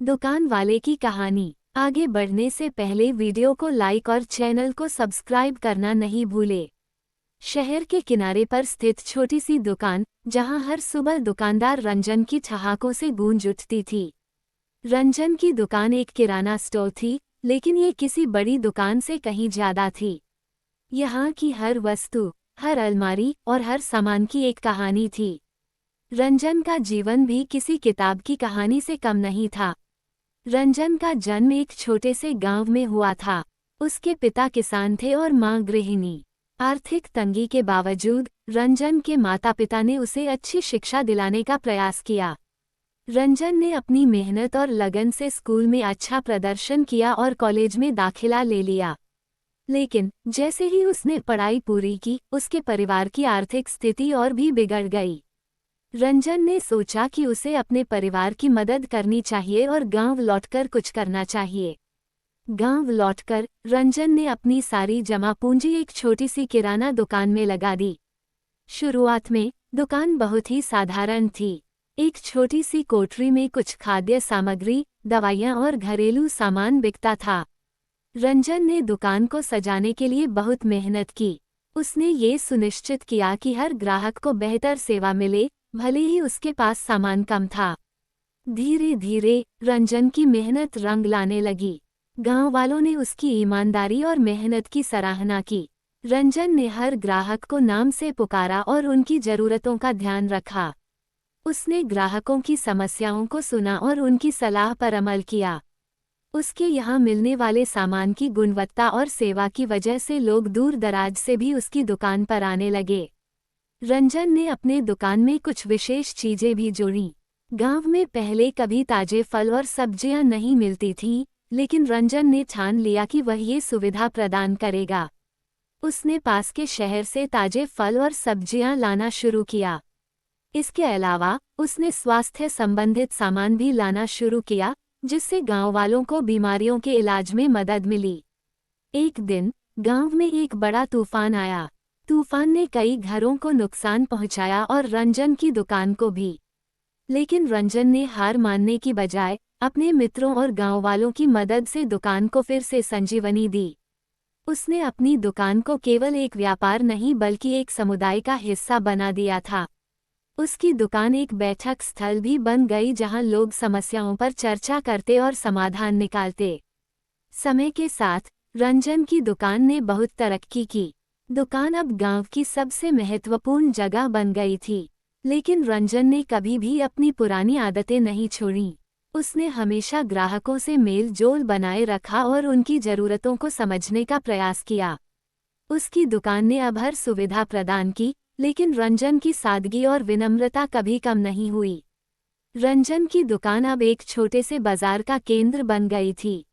दुकान वाले की कहानी। आगे बढ़ने से पहले वीडियो को लाइक और चैनल को सब्सक्राइब करना नहीं भूले। शहर के किनारे पर स्थित छोटी सी दुकान, जहां हर सुबह दुकानदार रंजन की ठहाकों से गूंज उठती थी। रंजन की दुकान एक किराना स्टोर थी, लेकिन ये किसी बड़ी दुकान से कहीं ज्यादा थी। यहाँ की हर वस्तु, हर अलमारी और हर सामान की एक कहानी थी। रंजन का जीवन भी किसी किताब की कहानी से कम नहीं था। रंजन का जन्म एक छोटे से गांव में हुआ था। उसके पिता किसान थे और मां गृहिणी। आर्थिक तंगी के बावजूद रंजन के माता पिता ने उसे अच्छी शिक्षा दिलाने का प्रयास किया। रंजन ने अपनी मेहनत और लगन से स्कूल में अच्छा प्रदर्शन किया और कॉलेज में दाखिला ले लिया। लेकिन जैसे ही उसने पढ़ाई पूरी की, उसके परिवार की आर्थिक स्थिति और भी बिगड़ गई। रंजन ने सोचा कि उसे अपने परिवार की मदद करनी चाहिए और गांव लौटकर कुछ करना चाहिए। गांव लौटकर रंजन ने अपनी सारी जमा पूंजी एक छोटी सी किराना दुकान में लगा दी। शुरुआत में दुकान बहुत ही साधारण थी। एक छोटी सी कोठरी में कुछ खाद्य सामग्री, दवाइयां और घरेलू सामान बिकता था। रंजन ने दुकान को सजाने के लिए बहुत मेहनत की। उसने ये सुनिश्चित किया कि हर ग्राहक को बेहतर सेवा मिले, भले ही उसके पास सामान कम था। धीरे धीरे रंजन की मेहनत रंग लाने लगी। गांव वालों ने उसकी ईमानदारी और मेहनत की सराहना की। रंजन ने हर ग्राहक को नाम से पुकारा और उनकी जरूरतों का ध्यान रखा। उसने ग्राहकों की समस्याओं को सुना और उनकी सलाह पर अमल किया। उसके यहाँ मिलने वाले सामान की गुणवत्ता और सेवा की वजह से लोग दूर दराज से भी उसकी दुकान पर आने लगे। रंजन ने अपने दुकान में कुछ विशेष चीजें भी जोड़ीं। गांव में पहले कभी ताजे फल और सब्जियां नहीं मिलती थीं, लेकिन रंजन ने ठान लिया कि वह ये सुविधा प्रदान करेगा। उसने पास के शहर से ताजे फल और सब्जियां लाना शुरू किया। इसके अलावा उसने स्वास्थ्य संबंधित सामान भी लाना शुरू किया, जिससे गांव वालों को बीमारियों के इलाज में मदद मिली। एक दिन गांव में एक बड़ा तूफान आया। तूफान ने कई घरों को नुकसान पहुंचाया और रंजन की दुकान को भी। लेकिन रंजन ने हार मानने की बजाय अपने मित्रों और गांव वालों की मदद से दुकान को फिर से संजीवनी दी। उसने अपनी दुकान को केवल एक व्यापार नहीं बल्कि एक समुदाय का हिस्सा बना दिया था। उसकी दुकान एक बैठक स्थल भी बन गई, जहां लोग समस्याओं पर चर्चा करते और समाधान निकालते। समय के साथ रंजन की दुकान ने बहुत तरक्की की। दुकान अब गांव की सबसे महत्वपूर्ण जगह बन गई थी। लेकिन रंजन ने कभी भी अपनी पुरानी आदतें नहीं छोड़ीं। उसने हमेशा ग्राहकों से मेल जोल बनाए रखा और उनकी ज़रूरतों को समझने का प्रयास किया। उसकी दुकान ने अब हर सुविधा प्रदान की, लेकिन रंजन की सादगी और विनम्रता कभी कम नहीं हुई। रंजन की दुकान अब एक छोटे से बाजार का केंद्र बन गई थी।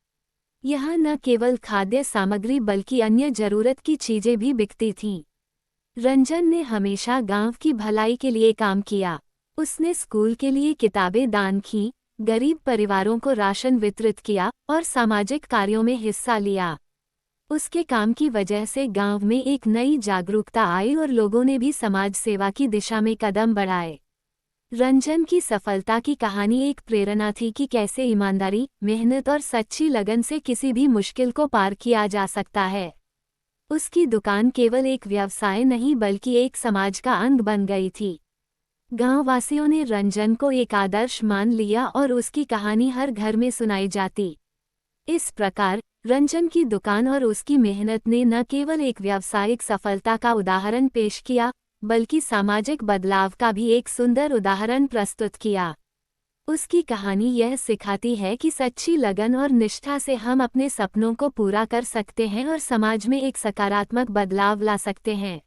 यहाँ न केवल खाद्य सामग्री बल्कि अन्य जरूरत की चीजें भी बिकती थीं। रंजन ने हमेशा गांव की भलाई के लिए काम किया। उसने स्कूल के लिए किताबें दान की, गरीब परिवारों को राशन वितरित किया और सामाजिक कार्यों में हिस्सा लिया। उसके काम की वजह से गांव में एक नई जागरूकता आई और लोगों ने भी समाज सेवा की दिशा में कदम बढ़ाए। रंजन की सफलता की कहानी एक प्रेरणा थी कि कैसे ईमानदारी, मेहनत और सच्ची लगन से किसी भी मुश्किल को पार किया जा सकता है। उसकी दुकान केवल एक व्यवसाय नहीं बल्कि एक समाज का अंग बन गई थी। गांववासियों ने रंजन को एक आदर्श मान लिया और उसकी कहानी हर घर में सुनाई जाती। इस प्रकार रंजन की दुकान और उसकी मेहनत ने न केवल एक व्यावसायिक सफलता का उदाहरण पेश किया, बल्कि सामाजिक बदलाव का भी एक सुंदर उदाहरण प्रस्तुत किया। उसकी कहानी यह सिखाती है कि सच्ची लगन और निष्ठा से हम अपने सपनों को पूरा कर सकते हैं और समाज में एक सकारात्मक बदलाव ला सकते हैं।